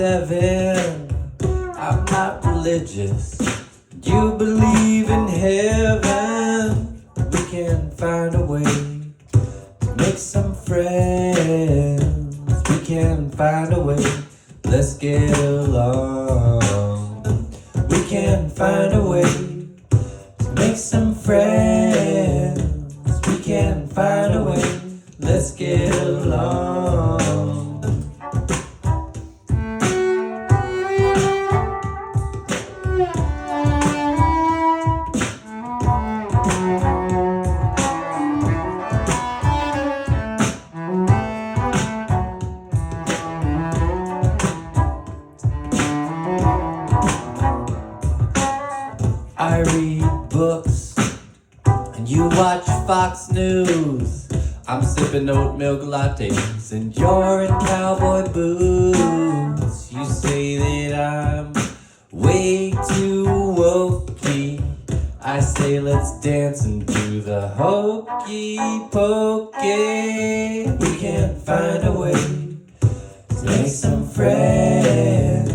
27. I'm not religious. You believe in heaven. We can find a way to make some friends. We can find a way. Let's get along. We can find a way to make some friends. We can find a way. Let's get along. I read books and you watch Fox News. I'm sipping oat milk lattes and you're in cowboy boots. You say that I'm way too wokey. I say let's dance and do the hokey pokey. We can find a way to make some friends.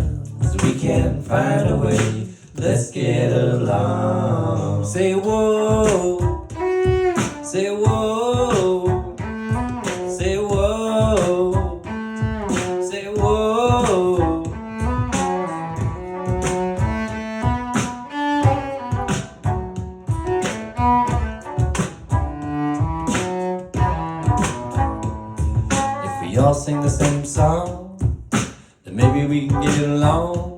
We can find a way. Let's get along. Say whoa. Say whoa. Say whoa. Say whoa. If we all sing the same song, then maybe we can get along.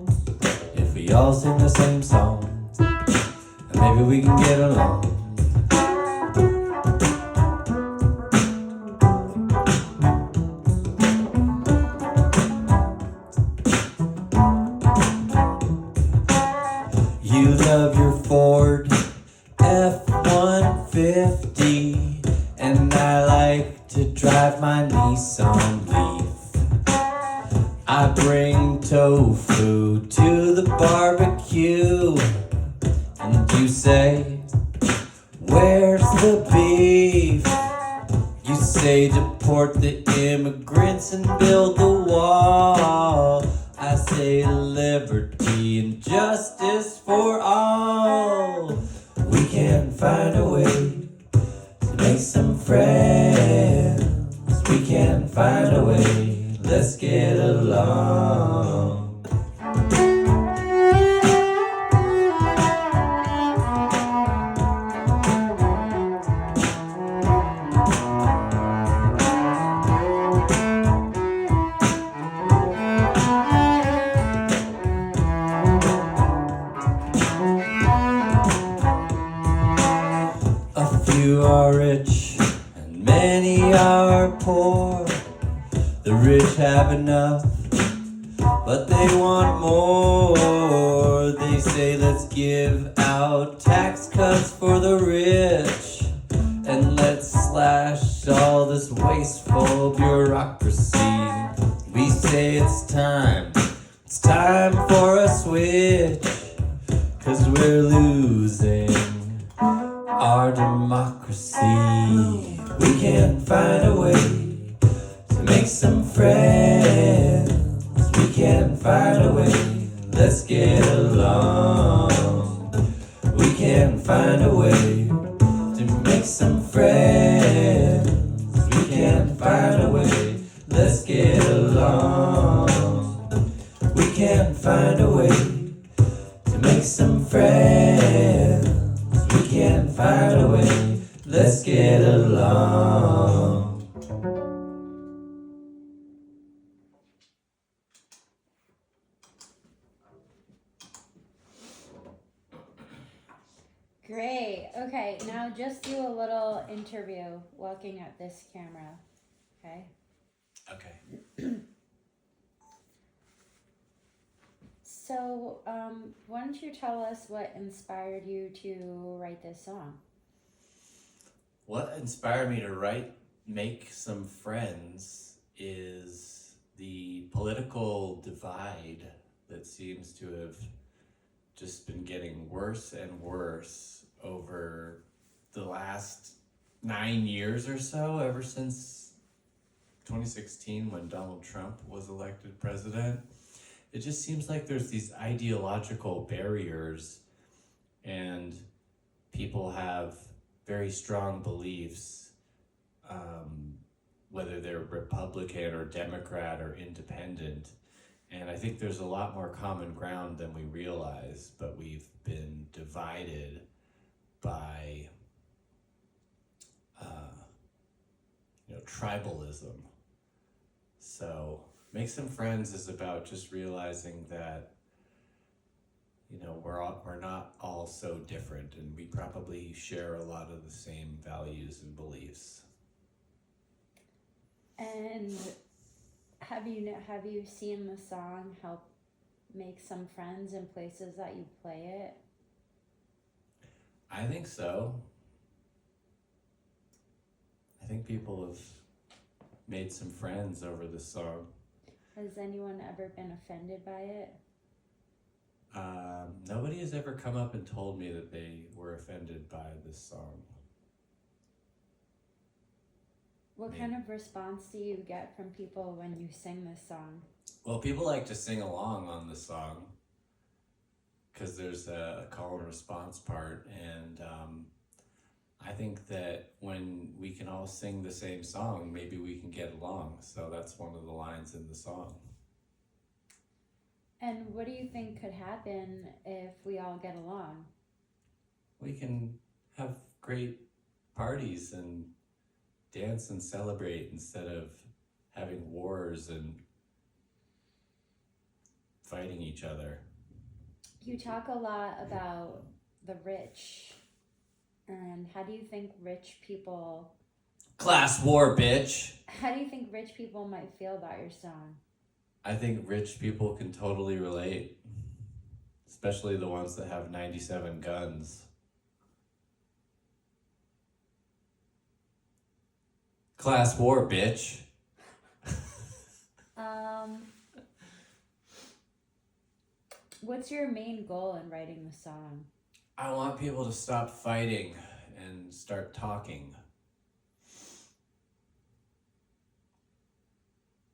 If we all sing the same song, then maybe we can get along. You love your Ford F-150, and I like to drive my Nissan Leaf. I bring tofu to the barbecue, and you say, where's the beef? You say deport the immigrants and build the wall. I say liberty and justice for all. We can find a way to make some friends. We can find a way. Let's get along. A few are rich and many are poor. The rich have enough, but they want more. They say let's give out tax cuts for the rich, and let's slash all this wasteful bureaucracy. We say it's time for a switch, 'cause we're losing our democracy. We can find a way to make some friends. We can find a way. Let's get along. We can find a way to make some friends. We can find a way. Let's get along. We can find a way to make some friends. We can find a way. Let's get along. Great. Okay, now just do a little interview looking at this camera. Okay. Okay. So, why don't you tell us what inspired you to write this song? What inspired me to make some friends is the political divide that seems to have just been getting worse and worse over the last 9 years or so, ever since 2016 when Donald Trump was elected president. it just seems like there's these ideological barriers, and people have very strong beliefs, whether they're Republican or Democrat or independent. And I think there's a lot more common ground than we realize, but we've been divided by tribalism. So Make Some Friends is about just realizing that we're not all so different, and we probably share a lot of the same values and beliefs. And have you seen the song help make some friends in places that you play it? I think so. I think people have made some friends over this song. Has anyone ever been offended by it? Nobody has ever come up and told me that they were offended by this song. What kind of response do you get from people when you sing this song? Well, people like to sing along on the song because there's a call and response part, and I think that when we can all sing the same song, maybe we can get along. So that's one of the lines in the song. And what do you think could happen if we all get along? We can have great parties and dance and celebrate instead of having wars and fighting each other. You talk a lot about the rich, and how do you think rich people... Class war, bitch! How do you think rich people might feel about your song? I think rich people can totally relate, especially the ones that have 97 guns. Class war, bitch! What's your main goal in writing the song? I want people to stop fighting and start talking.